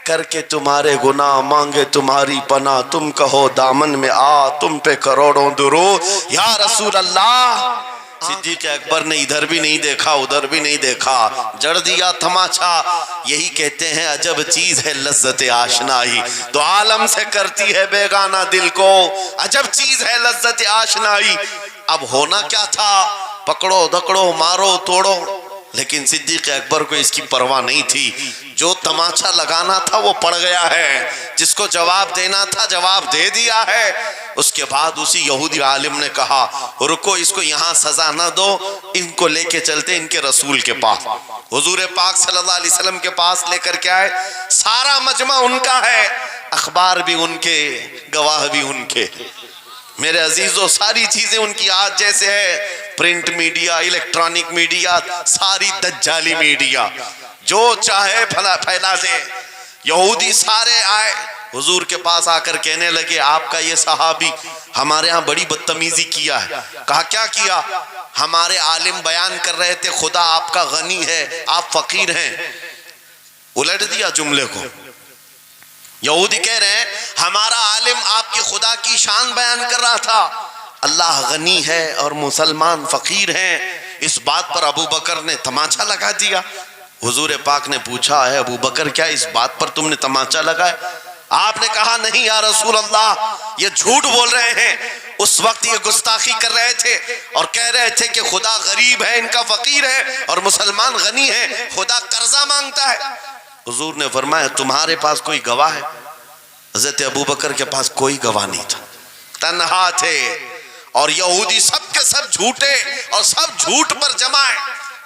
کر کے تمہارے گناہ مانگے تمہاری پناہ، تم کہو دامن میں آ تم پہ کروڑوں درود یا رسول اللہ۔ صدیق اکبر نے ادھر بھی نہیں دیکھا ادھر بھی نہیں دیکھا، جڑ دیا تماچا۔ یہی کہتے ہیں عجب چیز ہے لذت آشنائی، تو عالم سے کرتی ہے بیگانہ دل کو، عجب چیز ہے لذت آشنائی۔ اب ہونا کیا تھا، پکڑو دکڑو مارو توڑو، لیکن صدیق اکبر کو اس کی پرواہ نہیں تھی۔ جو تماچا لگانا تھا وہ پڑ گیا ہے، جس کو جواب دینا تھا جواب دے دیا ہے۔ اس کے بعد اسی یہودی عالم نے کہا رکو، اس کو یہاں سزا نہ دو، ان کو لے کے چلتے ان کے رسول کے پاس۔ حضور پاک صلی اللہ علیہ وسلم کے پاس لے کر کے آئے، سارا مجمع ان کا ہے، اخبار بھی ان کے، گواہ بھی ان کے، میرے عزیزو ساری چیزیں ان کی آج جیسے ہے، پرنٹ میڈیا، الیکٹرانک میڈیا، ساری دجالی میڈیا، جو چاہے پھیلا دے۔ یہودی سارے آئے حضور کے پاس آ کر کہنے لگے آپ کا یہ صحابی ہمارے ہاں بڑی بدتمیزی کیا ہے۔ کہا کیا کیا؟ ہمارے عالم بیان کر رہے تھے خدا آپ کا غنی ہے آپ فقیر ہیں۔ الٹ دیا جملے کو، یہودی کہہ رہے ہیں ہمارا عالم آپ کی خدا کی شان بیان کر رہا تھا، اللہ غنی ہے اور مسلمان فقیر ہیں۔ اس بات پر ابو بکر نے تماچا لگا دیا۔ حضور پاک نے پوچھا ہے ابو بکر کیا اس بات پر تم نے تماچا لگایا؟ آپ نے کہا نہیں یا رسول اللہ، یہ جھوٹ بول رہے ہیں، اس وقت یہ گستاخی کر رہے تھے اور کہہ رہے تھے کہ خدا غریب ہے ان کا فقیر ہے اور مسلمان غنی ہے، خدا قرضہ مانگتا ہے۔ حضور نے فرمایا تمہارے پاس کوئی گواہ ہے؟ حضرت ابو بکر کے پاس کوئی گواہ نہیں تھا، تنہا تھے، اور یہودی سب کے سب جھوٹے اور سب جھوٹ پر جمع ہے،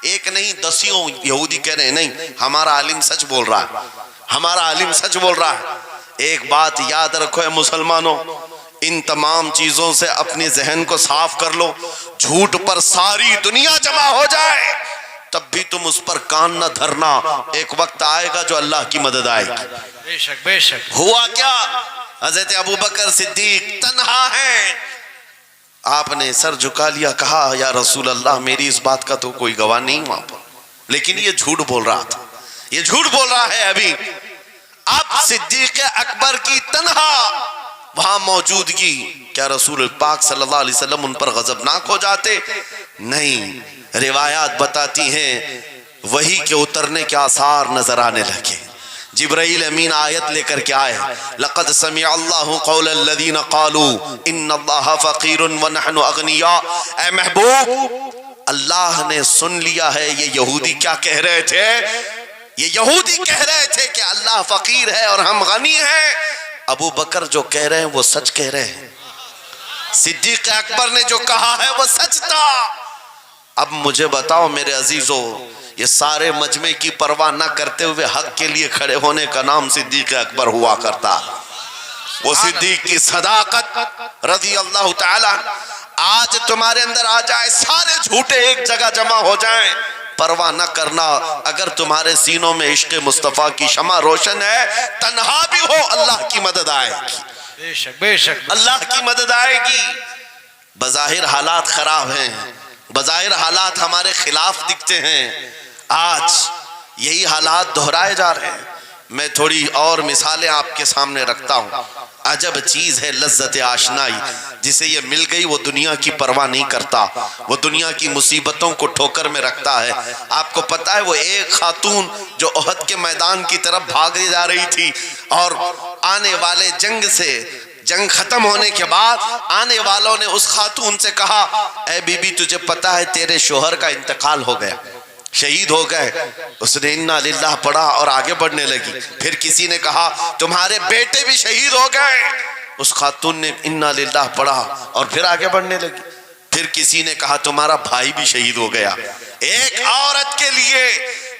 ایک نہیں دسیوں یہودی کہہ رہے ہیں نہیں ہمارا عالم سچ بول رہا ہے، ہمارا عالم سچ بول رہا ہے۔ ایک بات یاد رکھو اے مسلمانوں، ان تمام چیزوں سے اپنی ذہن کو صاف کر لو، جھوٹ پر ساری دنیا جمع ہو جائے تب بھی تم اس پر کان نہ دھرنا، ایک وقت آئے گا جو اللہ کی مدد آئے گی۔ بے شک بے شک۔ ہوا کیا، حضرت ابوبکر صدیق تنہا ہیں، آپ نے سر جھکا لیا، کہا یا رسول اللہ میری اس بات کا تو کوئی گواہ نہیں وہاں پر، لیکن یہ جھوٹ بول رہا تھا، یہ جھوٹ بول رہا ہے ابھی۔ اب صدیق اکبر کی تنہا وہاں موجودگی، کیا رسول پاک صلی اللہ علیہ وسلم ان پر غضبناک ہو جاتے؟ نہیں، روایات بتاتی ہیں وحی کے اترنے کے آثار نظر آنے لگے، جبرائیل امین آیت لے کر کے آئے، لقد سمع اللہ قول الذین قالوا ان اللہ فقیر ونحن اغنیاء۔ اے محبوب اللہ نے سن لیا ہے یہ یہودی کیا کہہ رہے تھے، یہ یہودی کہہ رہے تھے کہ اللہ فقیر ہے اور ہم غنی ہیں، ابو بکر جو کہہ رہے ہیں وہ سچ کہہ رہے ہیں، صدیق اکبر نے جو کہا ہے وہ سچ تھا۔ اب مجھے بتاؤ میرے عزیزو، یہ سارے مجمع کی پرواہ نہ کرتے ہوئے حق کے لیے کھڑے ہونے کا نام صدیق اکبر ہوا کرتا، وہ صدیق کی صداقت رضی اللہ تعالی۔ آج تمہارے اندر آ جائے سارے جھوٹے ایک جگہ جمع ہو جائیں، پرواہ نہ کرنا، اگر تمہارے سینوں میں عشق مصطفیٰ کی شمع روشن ہے، تنہا بھی ہو اللہ کی مدد آئے گی، بے شک بے شک، اللہ کی مدد آئے گی۔ بظاہر حالات خراب ہیں، بظاہر حالات ہمارے خلاف دکھتے ہیں، آج یہی حالات دہرائے جا رہے ہیں۔ میں تھوڑی اور مثالیں آپ کے سامنے رکھتا ہوں۔ عجب چیز ہے لذت آشنائی، جسے یہ مل گئی وہ دنیا کی پرواہ نہیں کرتا، وہ دنیا کی مصیبتوں کو ٹھوکر میں رکھتا ہے۔ آپ کو پتا ہے وہ ایک خاتون جو احد کے میدان کی طرف بھاگے جا رہی تھی، اور آنے والے جنگ سے، جنگ ختم ہونے کے بعد آنے والوں نے اس خاتون سے کہا اے بی بی تجھے پتا ہے تیرے شوہر کا انتقال ہو گیا، شہید ہو گئے۔ اس نے انا للہ پڑھا اور آگے بڑھنے لگی۔ پھر کسی نے کہا تمہارے بیٹے بھی شہید ہو گئے، اس خاتون نے انا للہ پڑھا اور پھر آگے بڑھنے لگی۔ پھر کسی نے کہا تمہارا بھائی بھی شہید ہو گیا۔ ایک عورت کے لیے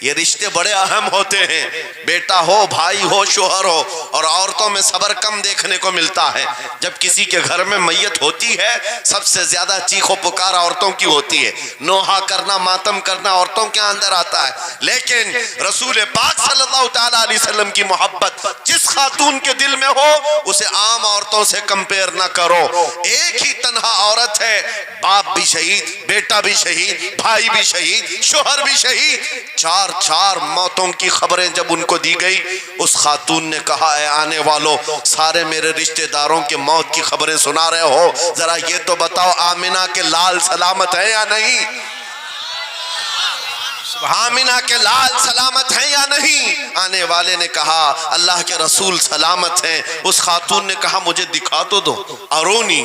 یہ رشتے بڑے اہم ہوتے ہیں، بیٹا ہو، بھائی ہو، شوہر ہو، اور عورتوں میں صبر کم دیکھنے کو ملتا ہے۔ جب کسی کے گھر میں میت ہوتی ہے سب سے زیادہ چیخ و پکار عورتوں کی ہوتی ہے، نوحہ کرنا، ماتم کرنا عورتوں کے اندر آتا ہے، لیکن رسول پاک صلی اللہ تعالیٰ علیہ وسلم کی محبت جس خاتون کے دل میں ہو اسے عام عورتوں سے کمپیر نہ کرو۔ ایک ہی تنہا عورت ہے، باپ بھی شہید، بیٹا بھی شہید، بھائی بھی شہید، شوہر بھی شہید، 4 چار موتوں کی خبریں جب ان کو دی گئی، اس خاتون نے کہا اے آنے والو، سارے میرے رشتہ داروں کے موت کی خبریں سنا رہے ہو، ذرا یہ تو بتاؤ آمنہ کے لال سلامت ہے یا نہیں؟ آمنہ کے لال سلامت ہیں یا نہیں؟ آنے والے نے کہا اللہ کے رسول سلامت ہیں۔ اس خاتون نے کہا مجھے دکھا تو دو، ارونی،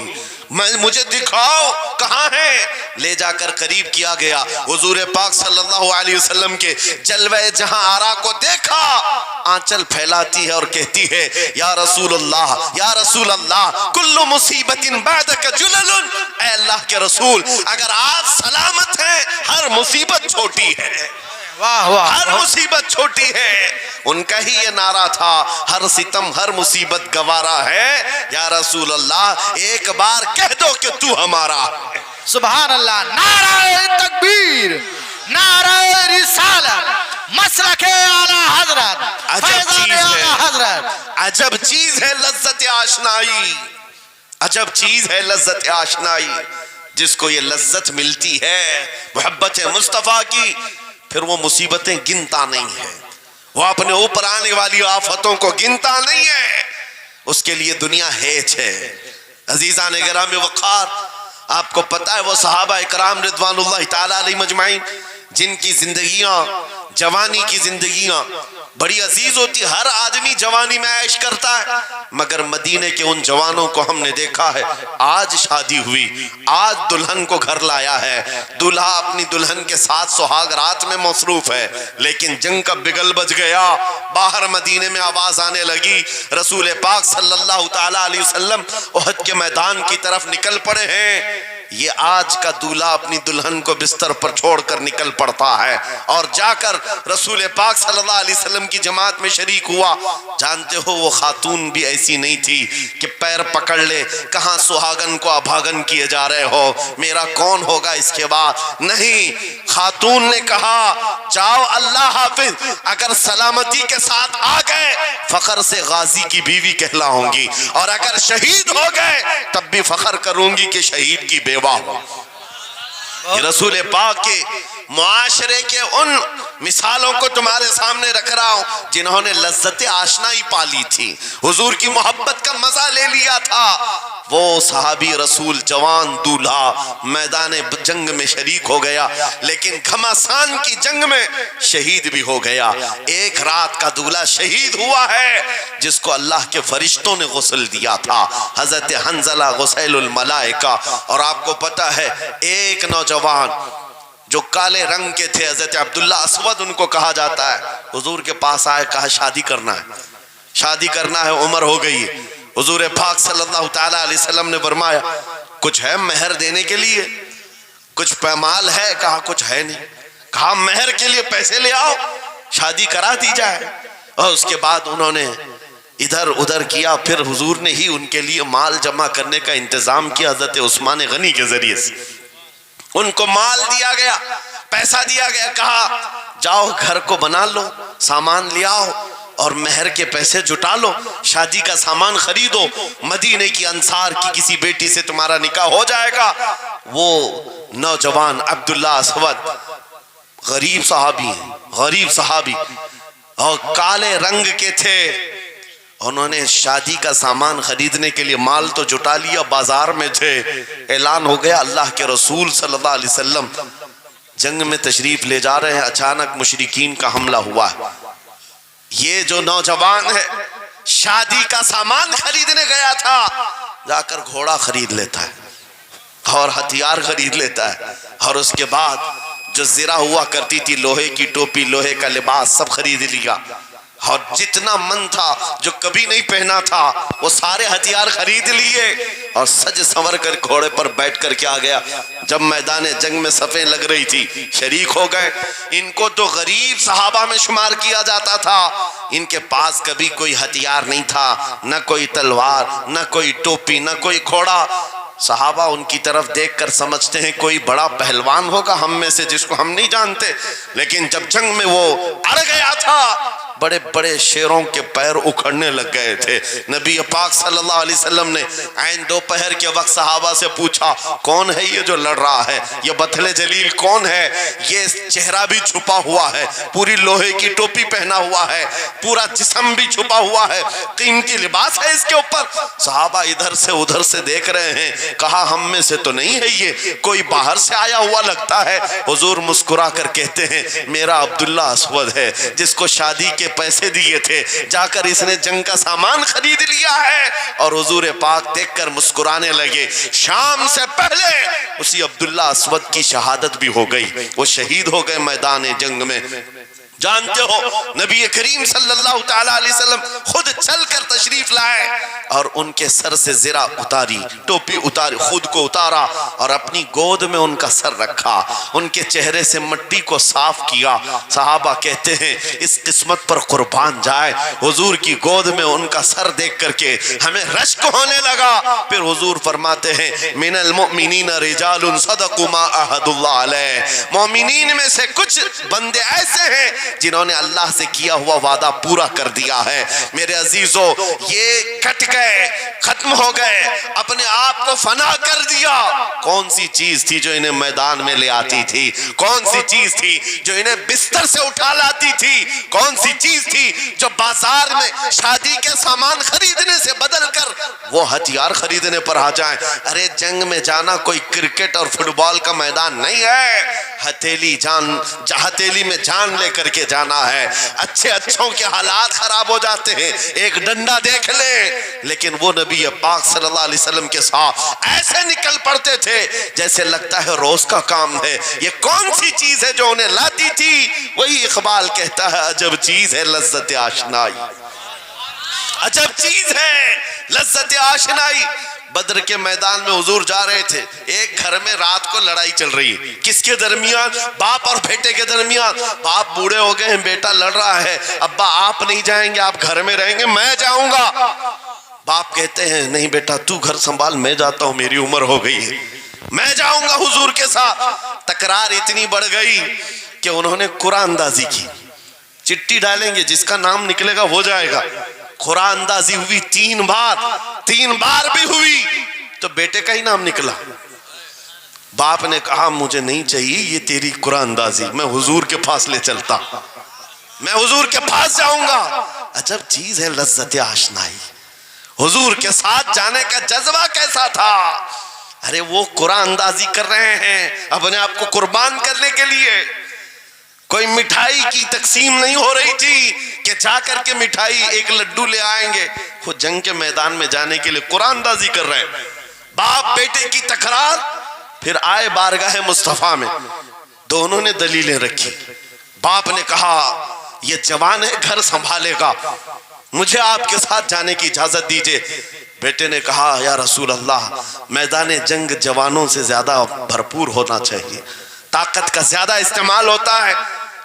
مجھے دکھاؤ کہاں ہیں؟ لے جا کر قریب کیا گیا، حضور پاک صلی اللہ علیہ وسلم کے جلوہ جہاں آرا کو دیکھا، آنچل پھیلاتی ہے اور کہتی ہے یا رسول اللہ، یا رسول اللہ، کل مصیبت بعدک جلل، اے اللہ کے رسول اگر آپ سلامت ہیں ہر مصیبت چھوٹی ہے، واہ واہ، ہر مصیبت چھوٹی ہے۔ ان کا ہی یہ نعرہ تھا، ہر ستم ہر مصیبت گوارا ہے، یا رسول اللہ ایک بار کہہ دو کہ تو ہمارا ہے۔ سبحان اللہ، نعرہ تکبیر، نعرہ رسالت، مسلک اعلی حضرت، عجب فیضان چیز اعلی ہے، حضرت۔ عجب چیز ہے لذت آشنائی، عجب چیز ہے لذت آشنائی۔ جس کو یہ لذت ملتی ہے محبت مصطفیٰ کی، پھر وہ مصیبتیں گنتا نہیں ہے، وہ اپنے اوپر آنے والی آفتوں کو گنتا نہیں ہے، اس کے لیے دنیا ہیچ ہے۔ عزیزان گرامی وقار، آپ کو پتہ ہے وہ صحابہ اکرام رضوان اللہ تعالیٰ علیہ مجمعین جن کی زندگیاں، جوانی کی زندگیاں بڑی عزیز ہوتی، ہر آدمی جوانی میں عیش کرتا ہے، مگر مدینے کے ان جوانوں کو ہم نے دیکھا ہے آج شادی ہوئی، آج دلہن کو گھر لایا ہے، دلہا اپنی دلہن کے ساتھ سہاگ رات میں مصروف ہے، لیکن جنگ کا بگل بج گیا، باہر مدینے میں آواز آنے لگی، رسول پاک صلی اللہ تعالیٰ علیہ وسلم احد کے میدان کی طرف نکل پڑے ہیں۔ یہ آج کا دولہا اپنی دلہن کو بستر پر چھوڑ کر نکل پڑتا ہے اور جا کر رسول پاک صلی اللہ علیہ وسلم کی جماعت میں شریک ہوا۔ جانتے ہو وہ خاتون بھی ایسی نہیں تھی کہ پیر پکڑ لے، کہاں سہاگن کو ابھاگن کیے جا رہے ہو، میرا کون ہوگا اس کے بعد؟ نہیں، خاتون نے کہا جاؤ اللہ حافظ، اگر سلامتی کے ساتھ آ گئے فخر سے غازی کی بیوی کہلاؤں گی، اور اگر شہید ہو گئے تب بھی فخر کروں گی کہ شہید کی بیوہ ہو۔ یہ رسول پاک کے معاشرے کے ان مثالوں کو تمہارے سامنے رکھ رہا ہوں جنہوں نے لذت آشنائی پالی تھی، حضور کی محبت کا مزہ لے لیا تھا۔ وہ صحابی رسول جوان دولہا میدان جنگ میں شریک ہو گیا، لیکن گھمسان کی جنگ میں شہید بھی ہو گیا۔ ایک رات کا دولہا شہید ہوا ہے جس کو اللہ کے فرشتوں نے غسل دیا تھا، حضرت حنظلہ غسیل الملائکہ۔ اور آپ کو پتہ ہے ایک نوجوان جو کالے رنگ کے تھے، حضرت عبداللہ اسود ان کو کہا جاتا ہے، حضور کے پاس آئے، کہا شادی کرنا ہے، شادی کرنا ہے، عمر ہو گئی ہے۔ حضور پاک صلی اللہ تعالیٰ علیہ وسلم نے فرمایا کچھ ہے مہر دینے کے لیے؟ کچھ پیمال ہے؟ کہا کچھ ہے نہیں۔ کہا مہر کے لیے پیسے لے آؤ، شادی کرا دی جائے۔ اور اس کے بعد انہوں نے ادھر ادھر کیا، پھر حضور نے ہی ان کے لیے مال جمع کرنے کا انتظام کیا حضرت عثمان غنی کے ذریعے سے۔ ان کو مال دیا گیا، پیسہ دیا گیا، کہا جاؤ گھر کو بنا لو، سامان لے آؤ اور مہر کے پیسے جٹا لو، شادی کا سامان خریدو، مدینے کی انصار کی کسی بیٹی سے تمہارا نکاح ہو جائے گا۔ وہ نوجوان عبداللہ اسود غریب صحابی ہیں، غریب صحابی، اور کالے رنگ کے تھے، انہوں نے شادی کا سامان خریدنے کے لیے مال تو جٹا لیا، بازار میں تھے، اعلان ہو گیا اللہ کے رسول صلی اللہ علیہ وسلم جنگ میں تشریف لے جا رہے ہیں، اچانک مشرکین کا حملہ ہوا ہے۔ یہ جو نوجوان ہے شادی کا سامان خریدنے گیا تھا، جا کر گھوڑا خرید لیتا ہے اور ہتھیار خرید لیتا ہے، اور اس کے بعد جو زرہ ہوا کرتی تھی، لوہے کی ٹوپی، لوہے کا لباس سب خرید لیا، اور جتنا من تھا جو کبھی نہیں پہنا تھا وہ سارے ہتھیار خرید لیے، اور سج سنور کر گھوڑے پر بیٹھ کر کے آ گیا۔ جب میدان جنگ میں صفیں لگ رہی تھی شریک ہو گئے۔ ان کو تو غریب صحابہ میں شمار کیا جاتا تھا، ان کے پاس کبھی کوئی ہتھیار نہیں تھا، نہ کوئی تلوار، نہ کوئی ٹوپی، نہ کوئی گھوڑا۔ صحابہ ان کی طرف دیکھ کر سمجھتے ہیں کوئی بڑا پہلوان ہوگا ہم میں سے جس کو ہم نہیں جانتے، لیکن جب جنگ میں وہ اڑ گیا تھا بڑے بڑے شیروں کے پیر اکھڑنے لگ گئے تھے. نبی پاک صلی اللہ علیہ وسلم نے عین دوپہر کے وقت صحابہ سے پوچھا کون ہے یہ جو لڑ رہا ہے, یہ بطل جلیل کون ہے, یہ چہرہ بھی چھپا ہوا ہے, پوری لوہے کی ٹوپی پہنا ہوا ہے, پورا جسم بھی چھپا ہوا ہے, قیمتی لباس ہے اس کے اوپر. صحابہ ادھر سے ادھر سے دیکھ رہے ہیں. کہا ہم میں سے تو نہیں ہے, یہ کوئی باہر سے آیا ہوا لگتا ہے. حضور مسکرا کر کہتے ہیں میرا عبداللہ اسود ہے, جس کو شادی کے پیسے دیے تھے, جا کر اس نے جنگ کا سامان خرید لیا ہے. اور حضور پاک دیکھ کر مسکرانے لگے. شام سے پہلے اسی عبداللہ اسود کی شہادت بھی ہو گئی, وہ شہید ہو گئے میدان جنگ میں. جانتے ہو نبی کریم صلی اللہ تعالیٰ علیہ وسلم خود چل کر تشریف لائے اور ان کے سر سے زرہ اتاری, ٹوپی اتاری, خود کو اتارا اور اپنی گود میں ان کا سر رکھا, ان کے چہرے سے مٹی کو صاف کیا. صحابہ کہتے ہیں اس قسمت پر قربان جائے, حضور کی گود میں ان کا سر دیکھ کر کے ہمیں رشک ہونے لگا. پھر حضور فرماتے ہیں من المؤمنین رجال صدقوا ما عاهدوا اللہ علیہ, مومنین میں سے کچھ بندے ایسے ہیں جنہوں نے اللہ سے کیا ہوا وعدہ پورا کر دیا ہے. میرے عزیزو یہ کٹ گئے, ختم ہو گئے, اپنے آپ کو فنا کر دیا. کون سی چیز تھی جو انہیں میدان میں لے آتی تھی, کون سی چیز تھی جو انہیں بستر سے اٹھا لاتی تھی, کون سی چیز تھی جو بازار میں شادی کے سامان خریدنے سے بدل کر وہ ہتھیار خریدنے پر آ جائیں. ارے جنگ میں جانا کوئی کرکٹ اور فٹ بال کا میدان نہیں ہے, ہتھیلی میں جان لے کر کے جانا ہے. اچھوں کے حالات خراب ہو جاتے ہیں, ایک ڈنڈا دیکھ لیں, لیکن وہ نبی پاک صلی اللہ علیہ وسلم کے ساتھ ایسے نکل پڑتے تھے جیسے لگتا ہے روز کا کام ہے. یہ کون سی چیز ہے جو انہیں لاتی تھی؟ وہی اقبال کہتا ہے عجب چیز ہے لذت آشنائی, عجب چیز ہے لذت آشنائی. بدر کے میدان میں حضور جا رہے تھے, ایک گھر میں رات کو لڑائی چل رہی ہے. کس کے درمیان؟ باپ اور بیٹے کے درمیان. باپ بوڑھے ہو گئے ہیں, بیٹا لڑ رہا ہے, ابا آپ نہیں جائیں گے, آپ گھر میں رہیں گے, میں جاؤں گا. باپ کہتے ہیں نہیں بیٹا تو گھر سنبھال, میں جاتا ہوں, میری عمر ہو گئی ہے, میں جاؤں گا حضور کے ساتھ. تکرار اتنی بڑھ گئی کہ انہوں نے قرآن اندازی کی, چٹی ڈالیں گے جس کا نام نکلے گا وہ جائے گا. قرآن اندازی ہوئی 3 بار بھی ہوئی تو بیٹے کا ہی نام نکلا. باپ نے کہا مجھے نہیں چاہیے یہ تیری قرآن اندازی, میں حضور کے پاس لے چلتا, میں حضور کے پاس جاؤں گا. عجب چیز ہے لذت آشنائی. حضور کے ساتھ جانے کا جذبہ کیسا تھا. ارے وہ قرآن اندازی کر رہے ہیں اپنے آپ کو قربان کرنے کے لیے. کوئی مٹھائی کی تقسیم نہیں ہو رہی تھی کہ جا کر کے مٹھائی ایک لڈو لے آئیں گے. خود جنگ کے میدان میں جانے کے لیے قرآن اندازی کر رہے ہیں. باپ بیٹے کی تکرار. پھر آئے بارگاہ مصطفیٰ میں, دونوں نے دلیلیں رکھی. باپ نے کہا یہ جوان ہے, گھر سنبھالے گا, مجھے آپ کے ساتھ جانے کی اجازت دیجئے. بیٹے نے کہا یا رسول اللہ میدان جنگ جوانوں سے زیادہ بھرپور ہونا چاہیے, طاقت کا زیادہ استعمال ہوتا ہے.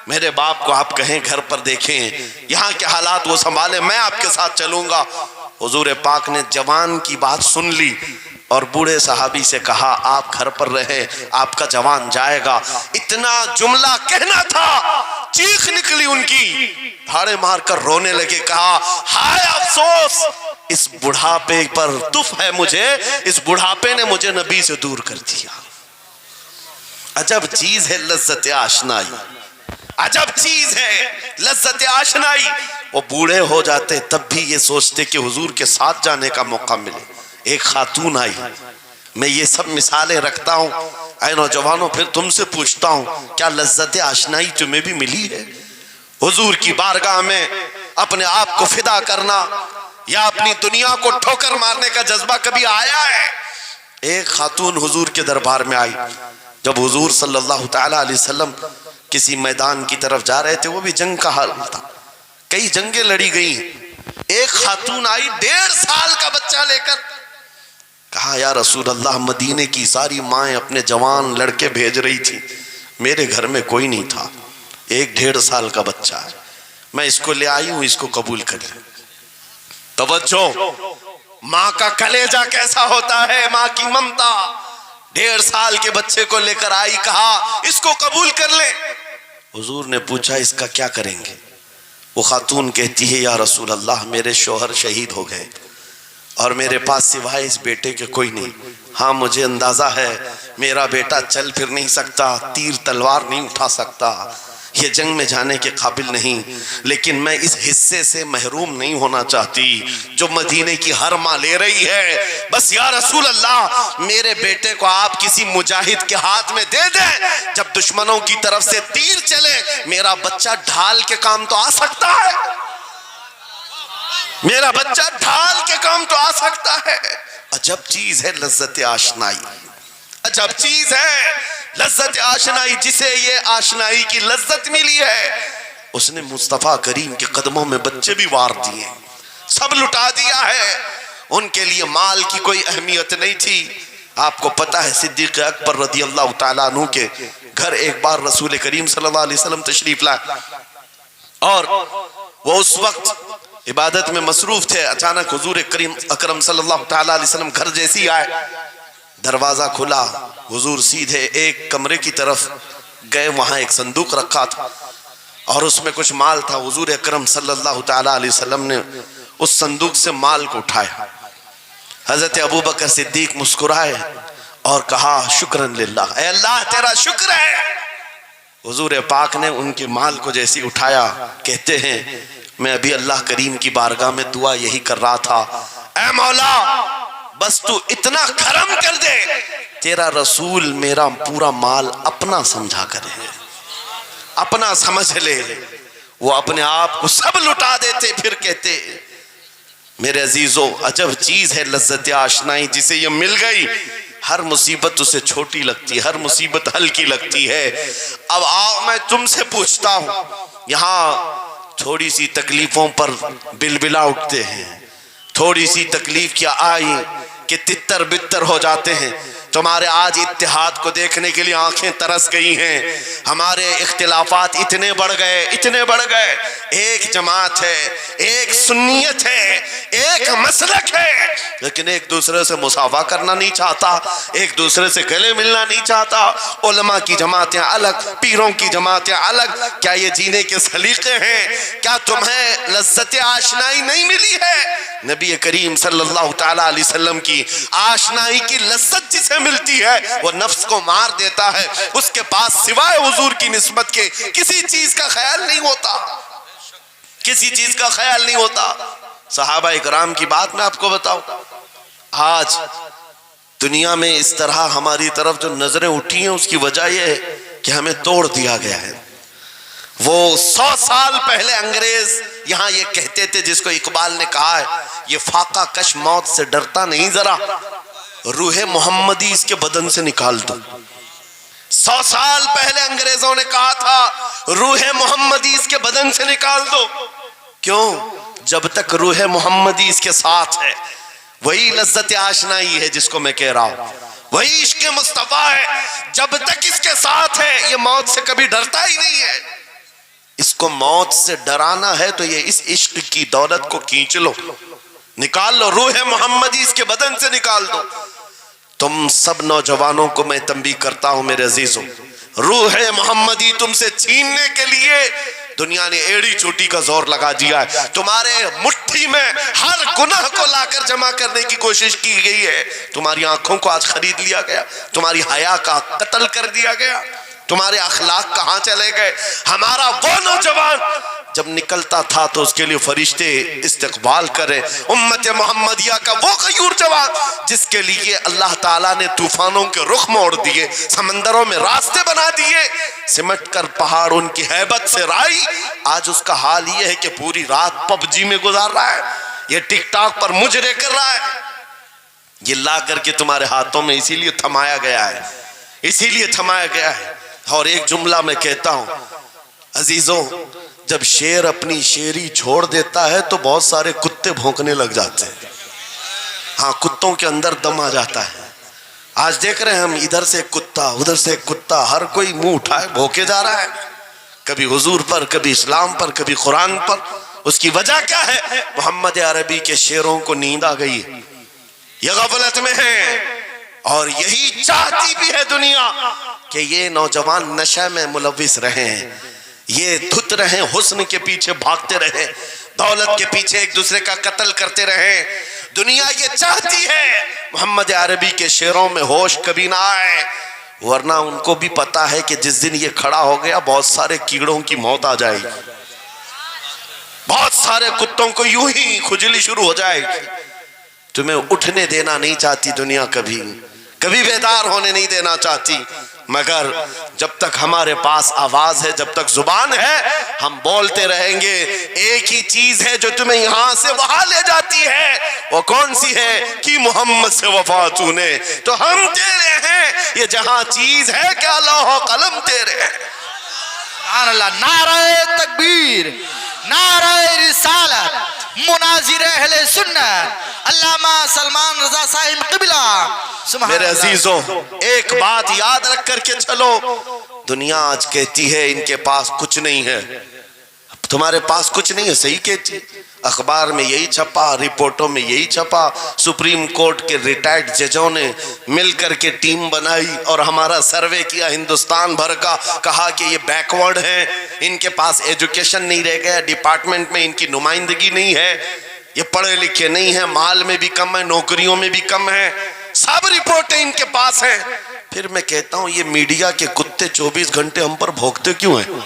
میرے باپ کو آپ کہیں گھر پر دیکھیں, یہاں کے حالات وہ سنبھالیں, میں آپ کے ساتھ چلوں گا. حضور پاک نے جوان کی بات سن لی اور بوڑھے صحابی سے کہا آپ گھر پر رہیں, آپ کا جوان جائے گا. اتنا جملہ کہنا تھا, چیخ نکلی ان کی, پھاڑے مار کر رونے لگے. کہا ہائے افسوس, اس بڑھاپے پر تف ہے مجھے, اس بڑھاپے نے مجھے نبی سے دور کر دیا. عجب چیز ہے لذت آشنائی, عجب چیز ہے لذت آشنائی. وہ بوڑھے ہو جاتے تب بھی یہ سوچتے کہ حضور کے ساتھ جانے کا موقع ملے. ایک خاتون آئی, میں یہ سب مثالیں رکھتا ہوں اے نوجوانوں, پھر تم سے پوچھتا ہوں کیا لذت آشنائی تمہیں بھی ملی ہے؟ حضور کی بارگاہ میں اپنے آپ کو فدا کرنا یا اپنی دنیا کو ٹھوکر مارنے کا جذبہ کبھی آیا ہے؟ ایک خاتون حضور کے دربار میں آئی. جب حضور صلی اللہ تعالیٰ علیہ وسلم کسی میدان کی طرف جا رہے تھے, وہ بھی جنگ کا حال تھا, کئی جنگیں لڑی گئی. ایک خاتون آئی 1.5 سال کا بچہ لے کر, کہا یا رسول اللہ مدینے کی ساری مائیں اپنے جوان لڑکے بھیج رہی تھی, میرے گھر میں کوئی نہیں تھا, ایک 1.5 سال کا بچہ ہے, میں اس کو لے آئی ہوں, اس کو قبول کر لیں. توجہ, ماں کا کلیجہ کیسا ہوتا ہے, ماں کی ممتا. 1.5 سال کے بچے کو لے کر آئی, کہا اس کو قبول کر لیں. حضور نے پوچھا اس کا کیا کریں گے؟ وہ خاتون کہتی ہے یا رسول اللہ میرے شوہر شہید ہو گئے اور میرے پاس سوائے اس بیٹے کے کوئی نہیں. ہاں مجھے اندازہ ہے میرا بیٹا چل پھر نہیں سکتا, تیر تلوار نہیں اٹھا سکتا, یہ جنگ میں جانے کے قابل نہیں, لیکن میں اس حصے سے محروم نہیں ہونا چاہتی جو مدینے کی ہر ماں لے رہی ہے. بس یا رسول اللہ میرے بیٹے کو آپ کسی مجاہد کے ہاتھ میں دے دیں, جب دشمنوں کی طرف سے تیر چلے میرا بچہ ڈھال کے کام تو آ سکتا ہے, میرا بچہ ڈھال کے کام تو آ سکتا ہے. عجب چیز ہے لذت آشنائی, عجب چیز ہے لذت آشنائی. جسے یہ آشنائی کی لذت ملی ہے اس نے مصطفیٰ کریم کے قدموں میں بچے بھی وار دیے, سب لٹا دیا ہے. ان کے لیے مال کی کوئی اہمیت نہیں تھی. آپ کو پتہ ہے صدیق اکبر رضی اللہ تعالیٰ عنہ کے گھر ایک بار رسول کریم صلی اللہ علیہ وسلم تشریف لائے اور وہ اس وقت عبادت میں مصروف تھے. اچانک حضور کریم اکرم صلی اللہ تعالیٰ علیہ وسلم گھر جیسی آئے, دروازہ کھلا, حضور سیدھے ایک کمرے کی طرف گئے, وہاں ایک صندوق رکھا تھا اور اس میں کچھ مال تھا. حضور اکرم صلی اللہ تعالیٰ علیہ وسلم نے اس صندوق سے مال کو اٹھایا. حضرت ابوبکر صدیق مسکرائے اور کہا شکرن للہ, اے اللہ تیرا شکر ہے. حضور پاک نے ان کے مال کو جیسی اٹھایا, کہتے ہیں میں ابھی اللہ کریم کی بارگاہ میں دعا یہی کر رہا تھا, اے مولا بس تو اتنا کرم کر دے تیرا رسول میرا پورا مال اپنا سمجھا کرے, اپنا سمجھ لے. وہ اپنے آپ کو سب لٹا دیتے, پھر کہتے میرے عزیزو عجب چیز ہے لذت آشنائی. جسے یہ مل گئی ہر مصیبت اسے چھوٹی لگتی ہے, ہر مصیبت ہلکی لگتی ہے. اب آؤ میں تم سے پوچھتا ہوں, یہاں تھوڑی سی تکلیفوں پر بلبلا اٹھتے ہیں, تھوڑی سی تکلیف کیا آئی کہ تتر بتر ہو جاتے ہیں. تمہارے آج اتحاد کو دیکھنے کے لیے آنکھیں ترس گئی ہیں. ہمارے اختلافات اتنے بڑھ گئے, اتنے بڑھ گئے. ایک جماعت ہے, ایک سنیت ہے, ایک مسلک ہے, لیکن ایک دوسرے سے مساوا کرنا نہیں چاہتا, ایک دوسرے سے گلے ملنا نہیں چاہتا. علماء کی جماعتیں الگ, پیروں کی جماعتیں الگ. کیا یہ جینے کے سلیقے ہیں؟ کیا تمہیں لذت آشنائی نہیں ملی ہے؟ نبی کریم صلی اللہ تعالیٰ علیہ وسلم کی آشنائی کی لذت جسے ملتی ہے وہ نفس کو مار دیتا ہے. اس کے پاس سوائے حضور کی نسبت کے کسی چیز کا خیال نہیں ہوتا, کسی چیز کا خیال نہیں ہوتا. صحابہ اکرام کی بات میں آپ کو بتاؤں, آج دنیا میں اس طرح ہماری طرف جو نظریں اٹھی ہیں اس کی وجہ یہ ہے کہ ہمیں توڑ دیا گیا ہے. وہ 100 سال پہلے انگریز یہاں یہ کہتے تھے جس کو اقبال نے کہا ہے یہ فاقہ کش موت سے ڈرتا نہیں, ذرا روح محمدی اس کے بدن سے نکال دو. 100 سال پہلے انگریزوں نے کہا تھا روح محمدی اس کے بدن سے نکال دو. کیوں؟ جب تک روح محمدی اس کے ساتھ ہے وہی لذت آشنائی ہے جس کو میں کہہ رہا ہوں, وہی عشق مصطفیٰ ہے. جب تک اس کے ساتھ ہے یہ موت سے کبھی ڈرتا ہی نہیں ہے. اس کو موت سے ڈرانا ہے تو یہ اس عشق کی دولت کو کھینچ لو, نکال لو, روح محمدی اس کے بدن سے نکال دو. تم سب نوجوانوں کو میں تنبیہ کرتا ہوں میرے عزیزوں, روح محمدی تم سے چھیننے کے لیے دنیا نے ایڑی چوٹی کا زور لگا دیا ہے. تمہارے مٹھی میں ہر گناہ کو لا کر جمع کرنے کی کوشش کی گئی ہے. تمہاری آنکھوں کو آج خرید لیا گیا, تمہاری حیا کا قتل کر دیا گیا, تمہارے اخلاق کہاں چلے گئے. ہمارا وہ نوجوان جب نکلتا تھا تو اس کے لیے فرشتے استقبال کرے. امت محمدیہ کا وہ غیور جوان جس کے لیے اللہ تعالیٰ نے طوفانوں کے رخ موڑ دیے, سمندروں میں راستے بنا دیے, سمٹ کر پہاڑ ان کی ہیبت سے رائی. آج اس کا حال یہ ہے کہ پوری رات پب جی میں گزار رہا ہے, یہ ٹک ٹاک پر مجرے کر رہا ہے. یہ لا کر کے تمہارے ہاتھوں میں اسی لیے تھمایا گیا ہے, اسی لیے تھمایا گیا ہے. اور ایک جملہ میں کہتا ہوں عزیزوں, جب شیر اپنی شیری چھوڑ دیتا ہے تو بہت سارے کتے بھونکنے لگ جاتے ہیں. ہاں, کتوں کے اندر دم آ جاتا ہے. آج دیکھ رہے ہیں ہم, ادھر سے کتا ادھر سے کتا, ہر کوئی منہ اٹھائے بھونکے جا رہا ہے, کبھی حضور پر, کبھی اسلام پر, کبھی قرآن پر. اس کی وجہ کیا ہے؟ محمد عربی کے شیروں کو نیند آ گئی ہے, یہ غفلت میں ہے. اور یہی چاہتی بھی ہے دنیا کہ یہ نوجوان نشے میں ملوث رہے ہیں, یہ دھت رہے حسن کے پیچھے بھاگتے رہے, دولت کے پیچھے ایک دوسرے کا قتل کرتے رہے. دنیا یہ چاہتی ہے محمد عربی کے شعروں میں ہوش کبھی نہ آئے, ورنہ ان کو بھی پتا ہے کہ جس دن یہ کھڑا ہو گیا بہت سارے کیڑوں کی موت آ جائے گی, بہت سارے کتوں کو یوں ہی کھجلی شروع ہو جائے گی. تمہیں اٹھنے دینا نہیں چاہتی دنیا, کبھی کبھی بیدار ہونے نہیں دینا چاہتی, مگر جب تک ہمارے پاس آواز ہے, جب تک زبان ہے, ہم بولتے رہیں گے. ایک ہی چیز ہے جو تمہیں یہاں سے وہاں لے جاتی ہے, وہ کون سی ہے کہ محمد سے وفا تو نے, تو ہم تیرے ہیں. یہ جہاں چیز ہے کیا لوح و قلم تیرے ہیں. سبحان اللہ. نعرہ تکبیر, نعرہ رسالت, مناظر اہل سنت علامہ سلمان رضا صاحب قبلہ. میرے عزیزوں, ایک بات یاد رکھ کر کے چلو, دنیا آج کہتی ہے ان کے پاس کچھ نہیں ہے. تمہارے پاس کچھ نہیں ہے, صحیح کہتی, اخبار میں یہی چھپا, رپورٹوں میں یہی چھپا. سپریم کورٹ کے ریٹائرڈ ججوں نے مل کر کے ٹیم بنائی اور ہمارا سروے کیا ہندوستان بھر کا, کہا کہ یہ بیکورڈ ہیں, ان کے پاس ایجوکیشن نہیں رہ گیا, ڈپارٹمنٹ میں ان کی نمائندگی نہیں ہے, یہ پڑھے لکھے نہیں ہیں, مال میں بھی کم ہے, نوکریوں میں بھی کم ہے, سب رپورٹیں ان کے پاس ہیں. پھر میں کہتا ہوں یہ میڈیا کے کتے 24 گھنٹے ہم پر بھونکتے کیوں ہیں؟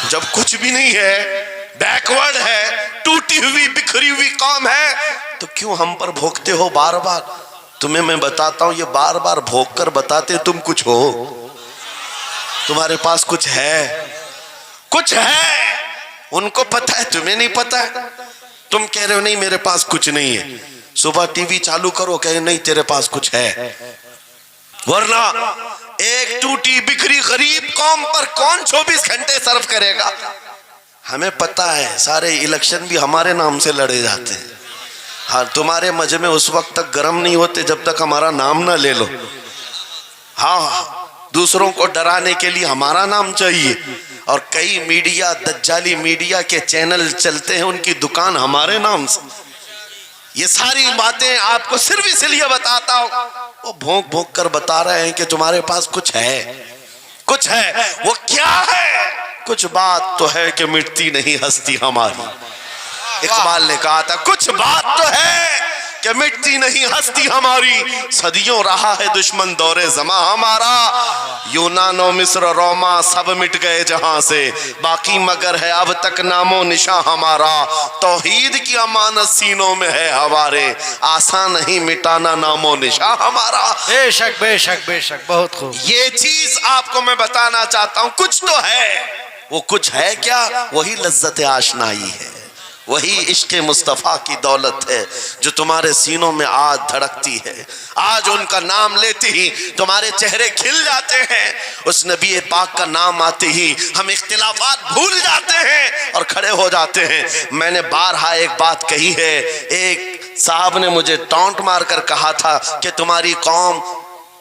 جب کچھ بھی نہیں ہے, بیکورڈ ہے, ٹوٹی ہوئی بکھری ہوئی قوم ہے, تو کیوں ہم پر بھونکتے ہو بار بار؟ تمہیں میں بتاتا ہوں, یہ بار بار بھونک کر بتاتے تم کچھ ہو, تمہارے پاس کچھ ہے, کچھ ہے. ان کو پتا ہے, تمہیں نہیں پتا ہے. تم کہہ رہے ہو نہیں میرے پاس کچھ نہیں ہے, صبح ٹی وی چالو کرو کہے نہیں تیرے پاس کچھ ہے, ورنہ ایک ٹوٹی بکھری غریب قوم پر کون 24 گھنٹے صرف کرے گا؟ ہمیں پتا ہے سارے الیکشن بھی ہمارے نام سے لڑے جاتے ہیں. ہاں, تمہارے مجمع اس وقت تک گرم نہیں ہوتے جب تک ہمارا نام نہ لے لو. ہاں, دوسروں کو ڈرانے کے لیے ہمارا نام چاہیے, اور کئی میڈیا, دجالی میڈیا کے چینل چلتے ہیں, ان کی دکان ہمارے نام سے. یہ ساری باتیں آپ کو صرف اس لیے بتاتا ہوں, وہ بھونک بھونک کر بتا رہے ہیں کہ تمہارے پاس کچھ ہے, کچھ ہے. وہ کیا ہے؟ کچھ بات تو ہے کہ مٹتی نہیں ہستی ہماری. اقبال نے کہا تھا کچھ بات تو ہے کہ مٹتی نہیں ہستی ہماری, صدیوں رہا ہے دشمن دور زماں ہمارا, یونان و مصر روما سب مٹ گئے جہاں سے, باقی مگر ہے اب تک نام و نشاں ہمارا, توحید کی امانت سینوں میں ہے ہمارے, آسان نہیں مٹانا نام و نشاں ہمارا. بے شک بے شک بے شک, بہت خوب. یہ چیز آپ کو میں بتانا چاہتا ہوں, کچھ تو ہے. وہ کچھ ہے کیا؟ وہی لذت آشنائی ہے, وہی عشق مصطفیٰ کی دولت ہے جو تمہارے سینوں میں آج دھڑکتی ہے. آج ان کا نام لیتے ہی تمہارے چہرے کھل جاتے ہیں, اس نبی پاک کا نام آتے ہی ہم اختلافات بھول جاتے ہیں اور کھڑے ہو جاتے ہیں. میں نے بارہا ایک بات کہی ہے, ایک صاحب نے مجھے ٹونٹ مار کر کہا تھا کہ تمہاری قوم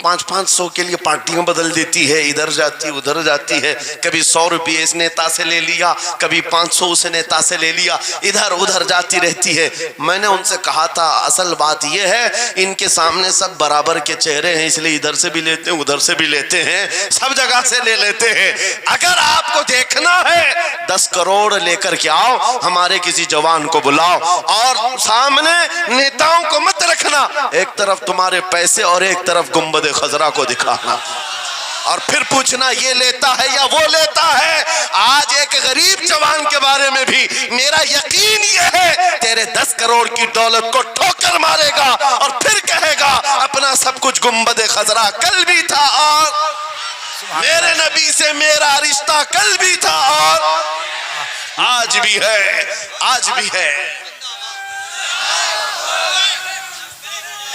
500 کے لیے پارٹیاں بدل دیتی ہے, ادھر جاتی ادھر جاتی ہے, کبھی 100 روپے اس نیتا سے لے لیا, کبھی 500 اس نیتا سے لے لیا, ادھر ادھر جاتی رہتی ہے. میں نے ان سے کہا تھا اصل بات یہ ہے ان کے سامنے سب برابر کے چہرے ہیں, اس لیے ادھر سے بھی لیتے ہیں ادھر سے بھی لیتے ہیں, سب جگہ سے لے لیتے ہیں. اگر آپ کو دیکھنا ہے 10 کروڑ لے کر کے آؤ, ہمارے کسی جوان کو بلاؤ, اور سامنے نیتاؤں کو مت رکھنا, ایک طرف تمہارے پیسے اور ایک طرف گنبد خضرا کو دکھانا, اور پھر پوچھنا یہ لیتا ہے یا وہ لیتا ہے. آج ایک غریب جوان کے بارے میں بھی میرا یقین یہ ہے تیرے 10 کروڑ کی دولت کو ٹھوکر مارے گا اور پھر کہے گا اپنا سب کچھ گنبد خضرا کل بھی تھا, اور میرے نبی سے میرا رشتہ کل بھی تھا اور آج بھی ہے, آج بھی ہے.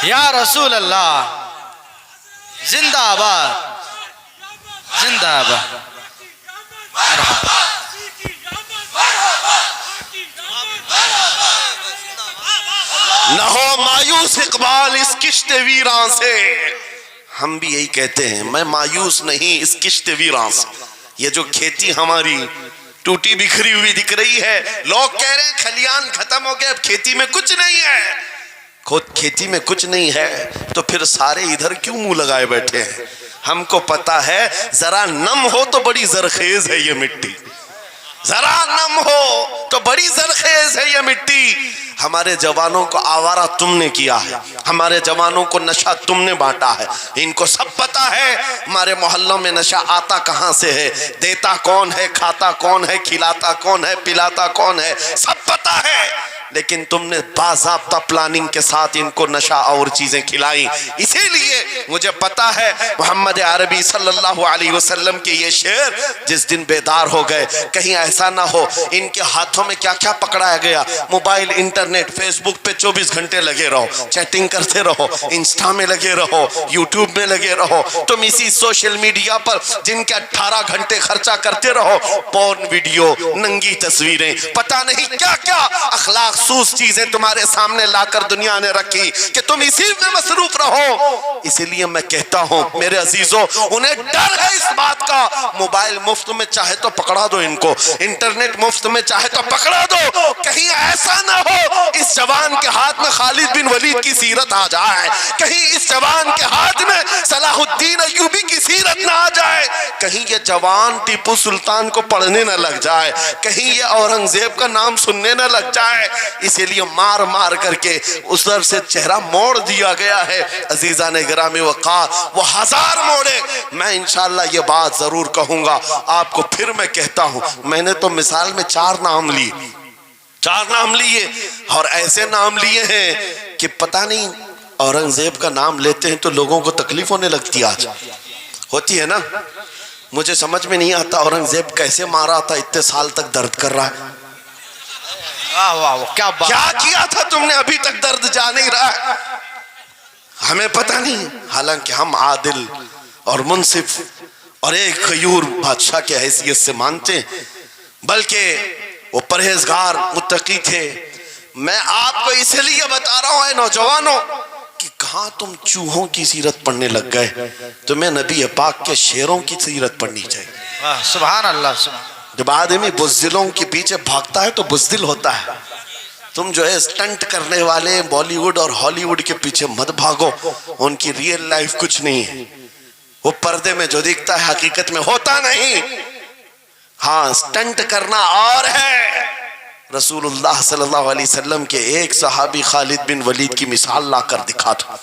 یا رسول اللہ, زندہ آباد, زندہ آباد. نہ ہو مایوس اقبال اس کشت ویراں سے. ہم بھی یہی کہتے ہیں, میں مایوس نہیں اس کشت ویراں سے. یہ جو کھیتی ہماری ٹوٹی بکھری ہوئی دکھ رہی ہے, لوگ کہہ رہے ہیں کھلیان ختم ہو گئے, اب کھیتی میں کچھ نہیں ہے. خود کھیتی میں کچھ نہیں ہے تو پھر سارے ادھر کیوں منہ لگائے بیٹھے ہیں؟ ہم کو پتا ہے ذرا نم ہو تو بڑی زرخیز ہے یہ مٹی، ذرا نم ہو تو بڑی زرخیز ہے یہ مٹی۔ ہمارے جوانوں کو آوارہ تم نے کیا ہے، ہمارے جوانوں کو نشہ تم نے بانٹا ہے، ان کو سب پتا ہے ہمارے محلوں میں نشہ آتا کہاں سے ہے، دیتا کون ہے، کھاتا کون ہے، کھلاتا کون ہے، پلاتا کون ہے، سب پتا ہے۔ لیکن تم نے باضابطہ پلاننگ کے ساتھ ان کو نشہ اور چیزیں کھلائیں۔ اسی لیے مجھے پتا ہے محمد عربی صلی اللہ علیہ وسلم کے یہ شعر جس دن بیدار ہو گئے، کہیں ایسا نہ ہو ان کے ہاتھوں میں کیا کیا پکڑایا گیا، موبائل، انٹرنیٹ، فیس بک پہ 24 گھنٹے لگے رہو، چیٹنگ کرتے رہو، انسٹا میں لگے رہو، یوٹیوب میں لگے رہو، تم اسی سوشل میڈیا پر جن کے 18 گھنٹے خرچہ کرتے رہو، پورن ویڈیو، ننگی تصویریں، پتہ نہیں کیا کیا اخلاق سوز چیزیں تمہارے سامنے لا کر دنیا نے رکھی کہ تم اسی میں مصروف رہو۔ اسی لیے میں کہتا ہوں میرے عزیزوں، انہیں ڈر ہے اس بات کا، موبائل مفت میں چاہے تو پکڑا دو ان کو، انٹرنیٹ مفت میں چاہے تو پکڑا دو، کہیں ایسا نہ ہو اس جوان کے ہاتھ میں خالد بن ولید کی سیرت آ جائے، کہیں اس جوان کے ہاتھ میں صلاح الدین ایوبی کی سیرت نہ آ جائے، کہیں یہ جوان ٹیپو سلطان کو پڑھنے نہ لگ جائے، کہیں یہ اورنگزیب کا نام سننے نہ لگ جائے۔ اسی لیے مار مار کر کے اس طرف سے چہرہ موڑ دیا گیا ہے۔ عزیزان گرامی وقار وہ ہزار موڑے، میں انشاءاللہ یہ بات ضرور کہوں گا آپ کو، پھر میں کہتا ہوں میں نے تو مثال میں 4 نام لیے، 4 نام لیے، اور ایسے نام لیے ہیں کہ پتہ نہیں اورنگزیب کا نام لیتے ہیں تو لوگوں کو تکلیف ہونے لگتی، آج ہوتی ہے نا۔ مجھے سمجھ میں نہیں آتا اورنگزیب کیسے مارا تھا، اتنے سال تک درد کر رہا ہے، کیا کیا تھا تم نے، ابھی تک درد جا نہیں رہا ہے، ہمیں پتہ نہیں۔ حالانکہ ہم عادل اور منصف اور ایک غیور بادشاہ کی حیثیت سے مانتے ہیں، بلکہ وہ پرہیزگار متقی تھے۔ میں آپ کو اس لیے بتا رہا ہوں اے نوجوانوں کہ کہاں تم چوہوں کی سیرت پڑھنے لگ گئے، تمہیں نبی پاک کے شیروں کی سیرت پڑھنی چاہیے۔ سبحان اللہ، سبحان۔ جب آدمی بزدلوں کے پیچھے بھاگتا ہے تو بزدل ہوتا ہے۔ تم جو ہے سٹنٹ کرنے والے بالی ووڈ اور ہالی ووڈ کے پیچھے مت بھاگو، ان کی ریئل لائف کچھ نہیں ہے، وہ پردے میں جو دکھتا ہے حقیقت میں ہوتا نہیں۔ ہاں سٹنٹ کرنا اور ہے۔ رسول اللہ صلی اللہ علیہ وسلم کے ایک صحابی خالد بن ولید کی مثال لا کر دکھا تھا،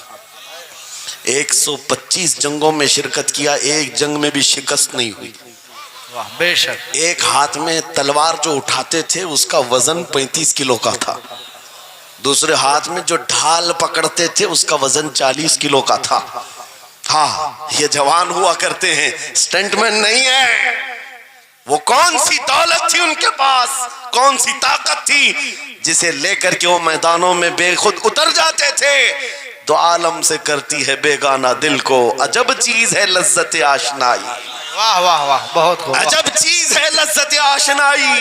125 جنگوں میں شرکت کیا، ایک جنگ میں بھی شکست نہیں ہوئی۔ بے شک۔ ایک ہاتھ میں تلوار جو اٹھاتے تھے اس کا وزن 35 کلو کا تھا، دوسرے ہاتھ میں جو ڈھال پکڑتے تھے اس کا وزن 40 کلو کا تھا۔ ہاں یہ جوان ہوا کرتے ہیں، سٹنٹ مین نہیں ہے۔ وہ کون سی دولت تھی ان کے پاس، کون سی طاقت تھی جسے لے کر کے وہ میدانوں میں بے خود اتر جاتے تھے۔ دو عالم سے کرتی ہے بیگانہ دل کو، عجب چیز ہے لذت آشنائی، واہ واہ واہ، بہت خوب، عجب چیز ہے لذت آشنائی۔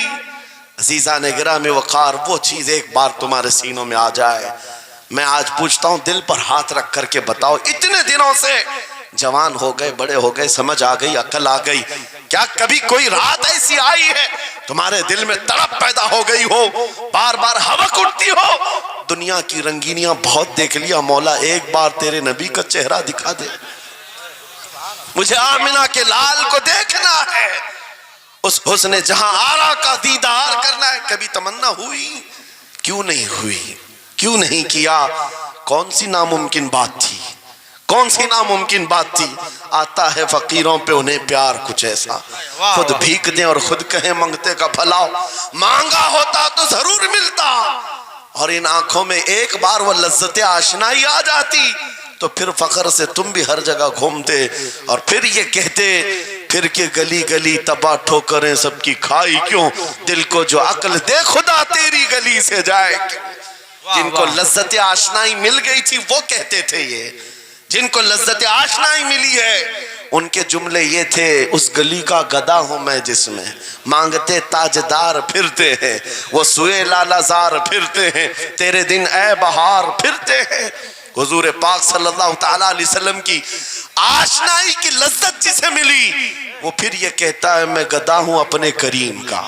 عزیزان گرامی وقار وہ چیز ایک بار تمہارے سینوں میں آ جائے، میں آج پوچھتا ہوں دل پر ہاتھ رکھ کر کے بتاؤ، اتنے دنوں سے جوان ہو گئے، بڑے ہو گئے، سمجھ آ گئی، عقل آ گئی، کیا کبھی کوئی رات ایسی آئی ہے تمہارے دل میں تڑپ پیدا ہو گئی ہو، بار بار حوق اٹھتی ہو؟ دنیا کی رنگینیاں بہت دیکھ لیا مولا، ایک بار تیرے نبی کا چہرہ دکھا دے، مجھے آمنہ کے لال کو دیکھنا ہے، اس حسن جہاں آرا کا دیدار کرنا ہے۔ کبھی تمنا ہوئی؟ کیوں نہیں ہوئی؟ کیوں نہیں کیا؟ کون سی ناممکن بات تھی؟ کون سی ناممکن بات تھی؟ آتا ہے فقیروں پہ انہیں پیار کچھ ایسا، خود بھیک دیں اور خود کہیں منگتے کا بھلا، مانگا ہوتا تو ضرور ملتا، اور ان آنکھوں میں ایک بار وہ لذت آشنائی آ جاتی تو پھر فخر سے تم بھی ہر جگہ گھومتے اور پھر یہ کہتے پھر کہ گلی گلی تباہ ٹھوکریں سب کی کھائی کیوں، دل کو جو عقل دے خدا تیری گلی سے جائے کیوں۔ جن کو لذت آشنائی مل گئی تھی وہ کہتے تھے، یہ جن کو لذت آشنائی ملی ہے ان کے جملے یہ تھے، اس گلی کا گدا ہوں میں جس میں مانگتے تاجدار پھرتے ہیں، وہ سوئے لالا زار پھرتے ہیں، تیرے دن اے بہار پھرتے ہیں۔ حضور پاک صلی اللہ تعالیٰ علیہ وسلم کی آشنائی کی لذت جسے ملی وہ پھر یہ کہتا ہے میں گدا ہوں اپنے کریم کا،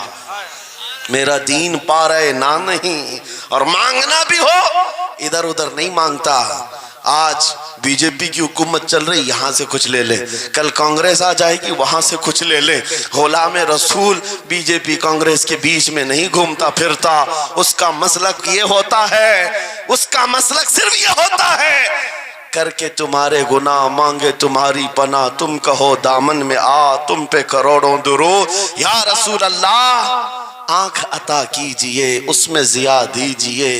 میرا دین پا رہے نہ نہیں، اور مانگنا بھی ہو ادھر ادھر نہیں مانگتا۔ آج بی جے پی کی حکومت چل رہی یہاں سے کچھ لے لے, کل کانگریس آ جائے گی وہاں سے کچھ لے لے. غلام رسول بی جے پی کانگریس کے بیچ میں نہیں گھومتا پھرتا, اس کا مسلک یہ ہوتا ہے, اس کا مسلک صرف یہ ہوتا ہے کر کے تمہارے گناہ مانگے تمہاری پناہ, تم کہو دامن میں آ تم پہ کروڑوں درود. یا رسول اللہ آنکھ عطا کیجئے اس میں ضیاء دیجئے,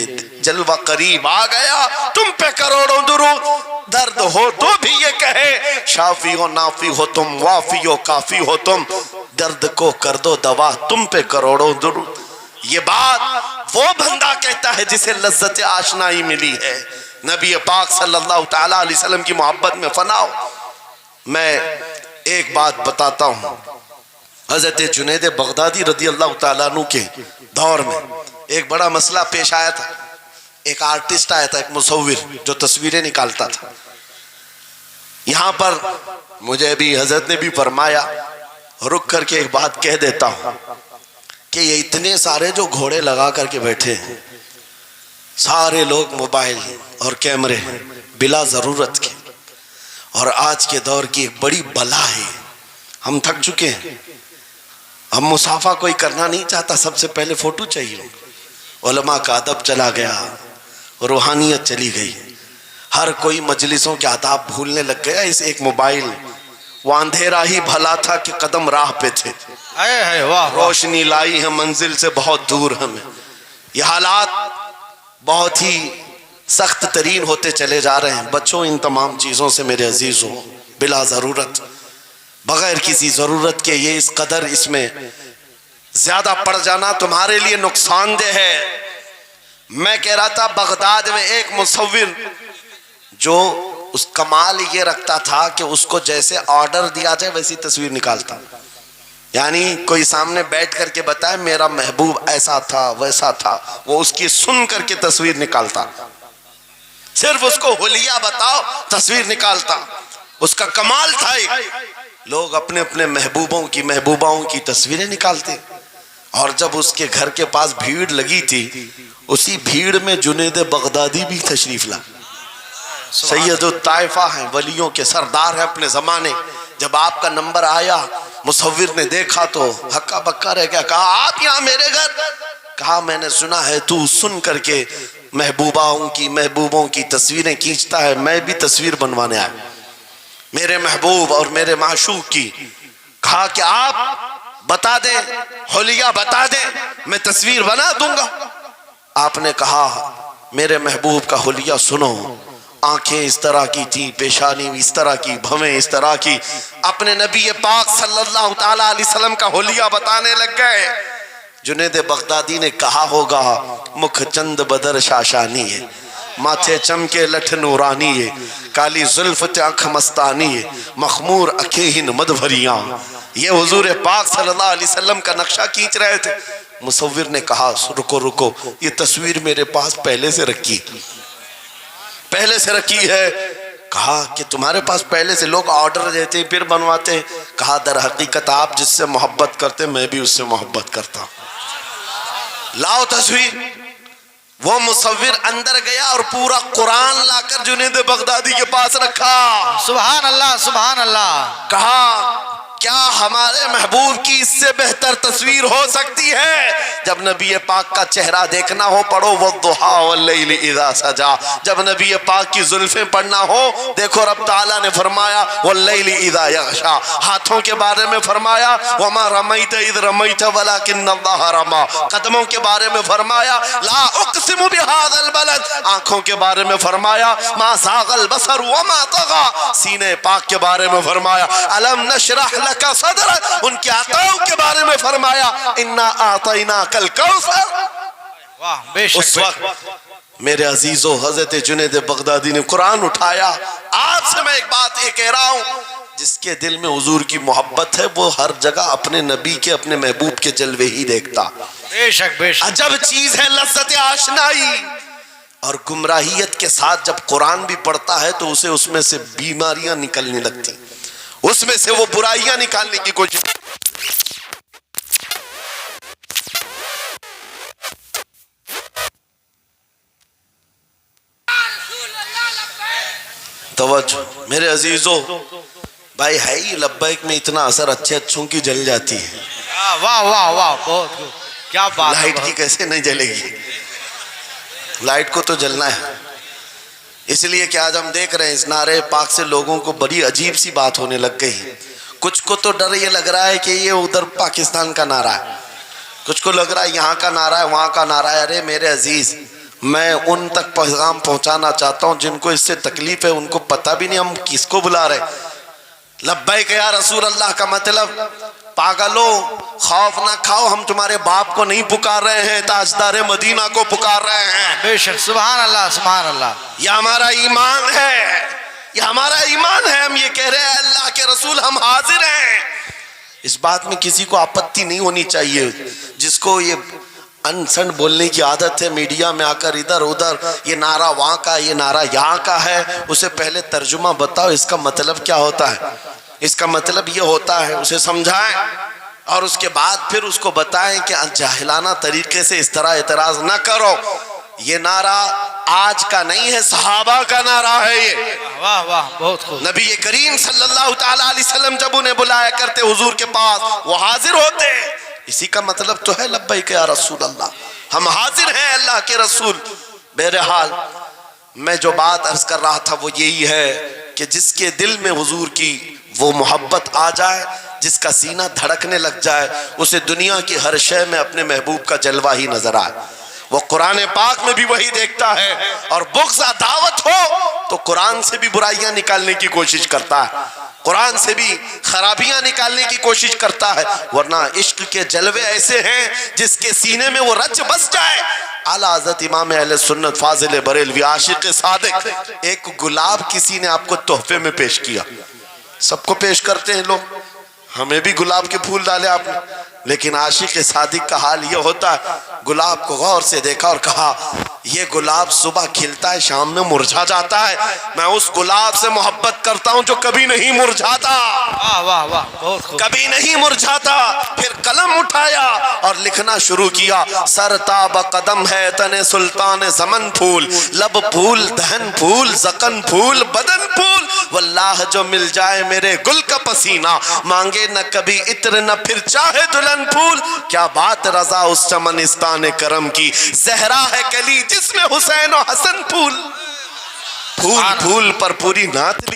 جلوہ قریب آ گیا تم پہ کروڑوں درود. درد ہو تو بھی یہ کہے شافی ہو نافی ہو تم, وافی ہو کافی ہو تم, درد کو کر دو دوا تم پہ کروڑوں درود. یہ بات وہ بندہ کہتا ہے جسے لذت آشنائی ملی ہے نبی پاک صلی اللہ تعالیٰ علیہ وسلم کی محبت میں فنا ہو. میں ایک بات بتاتا ہوں, حضرت جنید بغدادی رضی اللہ تعالیٰ عنہ کے دور میں ایک بڑا مسئلہ پیش آیا تھا. ایک آرٹسٹ آیا تھا, ایک مصور جو تصویریں نکالتا تھا. یہاں پر مجھے بھی حضرت نے بھی فرمایا, رک کر کے ایک بات کہہ دیتا ہوں کہ یہ اتنے سارے جو گھوڑے لگا کر کے بیٹھے ہیں سارے لوگ موبائل اور کیمرے بلا ضرورت کے, اور آج کے دور کی ایک بڑی بلا ہے. ہم تھک چکے ہیں, ہم مصافحہ کوئی کرنا نہیں چاہتا, سب سے پہلے فوٹو چاہیے. علماء کا ادب چلا گیا, روحانیت چلی گئی, ہر کوئی مجلسوں کے آداب بھولنے لگ گیا. اس ایک موبائل, وہ اندھیرا ہی بھلا تھا کہ قدم راہ پہ تھے, روشنی لائی ہے منزل سے بہت دور ہمیں. یہ حالات بہت ہی سخت ترین ہوتے چلے جا رہے ہیں. بچوں ان تمام چیزوں سے میرے عزیزوں, بلا ضرورت بغیر کسی ضرورت کے یہ اس قدر اس میں زیادہ پڑ جانا تمہارے لیے نقصان دہ ہے. میں کہہ رہا تھا بغداد میں ایک مصور جو اس کمال یہ رکھتا تھا کہ اس کو جیسے آرڈر دیا جائے ویسی تصویر نکالتا. یعنی کوئی سامنے بیٹھ کر کے بتائے میرا محبوب ایسا تھا ویسا تھا, وہ اس کی سن کر کے تصویر نکالتا. صرف اس کو حلیہ بتاؤ تصویر نکالتا. اس کا کمال تھا. لوگ اپنے اپنے محبوبوں کی محبوباؤں کی تصویریں نکالتے, اور جب اس کے گھر کے پاس بھیڑ لگی تھی اسی بھیڑ میں جنید بغدادی بھی تشریف لا. سید الطائفہ ہیں, ولیوں کے سردار ہیں اپنے زمانے. جب آپ کا نمبر آیا مصور نے دیکھا تو ہکا بکا رہ گیا. کہا آپ یہاں میرے گھر؟ کہا میں نے سنا ہے تو سن کر کے محبوبوں کی تصویریں کھینچتا ہے, میں بھی تصویر بنوانے آیا میرے محبوب اور میرے معشوق کی. کہا کہ آپ بتا دیں, حلیہ بتا دیں, میں تصویر بنا دوں گا. آپ نے کہا میرے محبوب کا حلیہ سنو, آنکھیں اس طرح کی تھی, پیشانی اس طرح کی, بھویں اس طرح کی. اپنے نبی پاک صلی اللہ تعالیٰ علیہ وسلم کا حلیہ بتانے لگ گئے. جنید بغدادی نے کہا ہوگا مکھ چند بدر شاشانی ہے, ماتھے چمکے لٹھ نورانی ہے, کالی زلف آنکھ مستانی ہے, مخمور اکھیں مد بھریاں. یہ حضور پاک صلی اللہ علیہ وسلم کا نقشہ کھینچ رہے تھے. مصور نے کہا رکو, یہ تصویر میرے پاس پہلے سے رکھی ہے. کہا کہ تمہارے پاس پہلے سے لوگ آرڈر دیتے پھر بنواتے. کہا در حقیقت آپ جس سے محبت کرتے میں بھی اس سے محبت کرتا ہوں, لاؤ تصویر. وہ مصور اندر گیا اور پورا قرآن لا کر جنید بغدادی کے پاس رکھا. سبحان اللہ سبحان اللہ. کہا کیا ہمارے محبوب کی اس سے بہتر تصویر ہو سکتی ہے؟ جب نبی پاک کا چہرہ دیکھنا ہو پڑھو والضحیٰ واللیل اذا سجا. جب نبی پاک کی زلفیں پڑھنا ہو دیکھو رب تعالیٰ نے فرمایا واللیل اذا یغشا. ہاتھوں کے بارے میں فرمایا وما رمیت اذ رمیت ولکن اللہ رما. قدموں کے بارے میں فرمایا لا اقسم بہذا البلد. آنکھوں کے بارے میں فرمایا ما زاغ البصر وما طغى. سینے پاک کے بارے میں فرمایا الم نشرح لک صدرک. ان کے عطاؤں کے بارے میں فرمایا انا اعطیناک الکوثر. واہ بے شک. اس وقت میرے عزیزو حضرت جنید بغدادی نے قرآن اٹھایا. آپ سے میں ایک بات یہ کہہ رہا ہوں, جس کے دل میں حضور کی محبت ہے وہ ہر جگہ اپنے نبی کے اپنے محبوب کے جلوے ہی دیکھتا. بے شک بے شک. عجب چیز ہے لذت آشنائی. اور گمراہیت کے ساتھ جب قرآن بھی پڑھتا ہے تو اسے اس میں سے بیماریاں نکلنے لگتی, اس میں سے وہ برائیاں نکالنے کی کوشش. توجہ میرے عزیزو، بھائی ہے ہی لبیک میں اتنا اثر اچھے اچھوں کی جل جاتی ہے، واہ واہ واہ، بہت خوب، کیا بات ہے، لائٹ کی بہت- کیسے نہیں جلے گی؟ لائٹ کو تو جلنا ہے۔ اس لیے کہ آج ہم دیکھ رہے ہیں اس نعرے پاک سے لوگوں کو بڑی عجیب سی بات ہونے لگ گئی۔ کچھ کو تو ڈر یہ لگ رہا ہے کہ یہ ادھر پاکستان کا نعرہ ہے، کچھ کو لگ رہا ہے یہاں کا نعرہ ہے وہاں کا نعرہ ہے۔ ارے میرے عزیز، میں ان تک پیغام پہنچانا چاہتا ہوں جن کو اس سے تکلیف ہے، ان کو پتہ بھی نہیں ہم کس کو بلا رہے۔ لبیک یا رسول اللہ کا مطلب پاگلو خوف نہ کھاؤ، ہم تمہارے باپ کو نہیں پکار رہے ہیں، تاجدار مدینہ کو پکار رہے ہیں۔ بے شک، سبحان اللہ سبحان اللہ۔ یہ ہمارا ایمان ہے، یہ ہمارا ایمان ہے، ہم یہ کہہ رہے ہیں اللہ کے رسول ہم حاضر ہیں۔ اس بات میں کسی کو آپتی نہیں ہونی چاہیے۔ جس کو یہ انسن بولنے کی عادت ہے میڈیا میں آ کر ادھر ادھر، یہ نعرہ وہاں کا یہ نعرہ یہاں کا ہے، اسے پہلے ترجمہ بتاؤ اس کا مطلب کیا ہوتا ہے۔ اس کا مطلب یہ ہوتا ہے، اسے سمجھائیں اور اس کے بعد پھر اس کو بتائیں کہ جاہلانہ طریقے سے اس طرح اعتراض نہ کرو۔ یہ نعرہ آج کا نہیں ہے، صحابہ کا نعرہ ہے یہ۔ واہ واہ، بہت خوب۔ نبی کریم صلی اللہ تعالیٰ علیہ وسلم جب انہیں بلایا کرتے حضور کے پاس، وہ حاضر ہوتے۔ اسی کا مطلب تو ہے لبیک یا رسول اللہ، ہم حاضر ہیں اللہ کے رسول۔ بہرحال میں جو بات عرض کر رہا تھا وہ یہی ہے کہ جس کے دل میں حضور کی وہ محبت آ جائے، جس کا سینہ دھڑکنے لگ جائے، اسے دنیا کی ہر شے میں اپنے محبوب کا جلوہ ہی نظر آئے۔ وہ قرآن پاک میں بھی وہی دیکھتا ہے، اور بغض دعوت ہو تو قرآن سے بھی برائیاں نکالنے کی کوشش کرتا ہے، قرآن سے بھی خرابیاں نکالنے کی کوشش کرتا ہے۔ ورنہ عشق کے جلوے ایسے ہیں جس کے سینے میں وہ رچ بس جائے۔ اعلیٰ حضرت امام اہل سنت فاضل بریلوی عاشق صادق، ایک گلاب کسی نے آپ کو تحفے میں پیش کیا، سب کو پیش کرتے ہیں لوگ، ہمیں بھی گلاب کے پھول ڈالے آپ نے، لیکن عاشق صادق کا حال یہ ہوتا ہے، گلاب کو غور سے دیکھا اور کہا یہ گلاب صبح کھلتا ہے شام میں مرجھا جاتا ہے، میں اس گلاب سے محبت کرتا ہوں جو کبھی نہیں مرجھاتا، واہ واہ واہ، بہت خوب۔ کبھی نہیں مرجھاتا۔ پھر قلم اٹھایا اور لکھنا شروع کیا، سر تاب قدم ہے تن سلطان زمن پھول، لب پھول دہن پھول زقن پھول بدن پھول، واللہ جو مل جائے میرے گل کا پسینہ، مانگے نہ کبھی عطر نہ پھر چاہے دلہن پھول۔ کیا بات رضا اس چمنستان کرم کی، زہرا ہے کلی جس میں حسین و حسن پھول، پھول پھول پر پوری نعت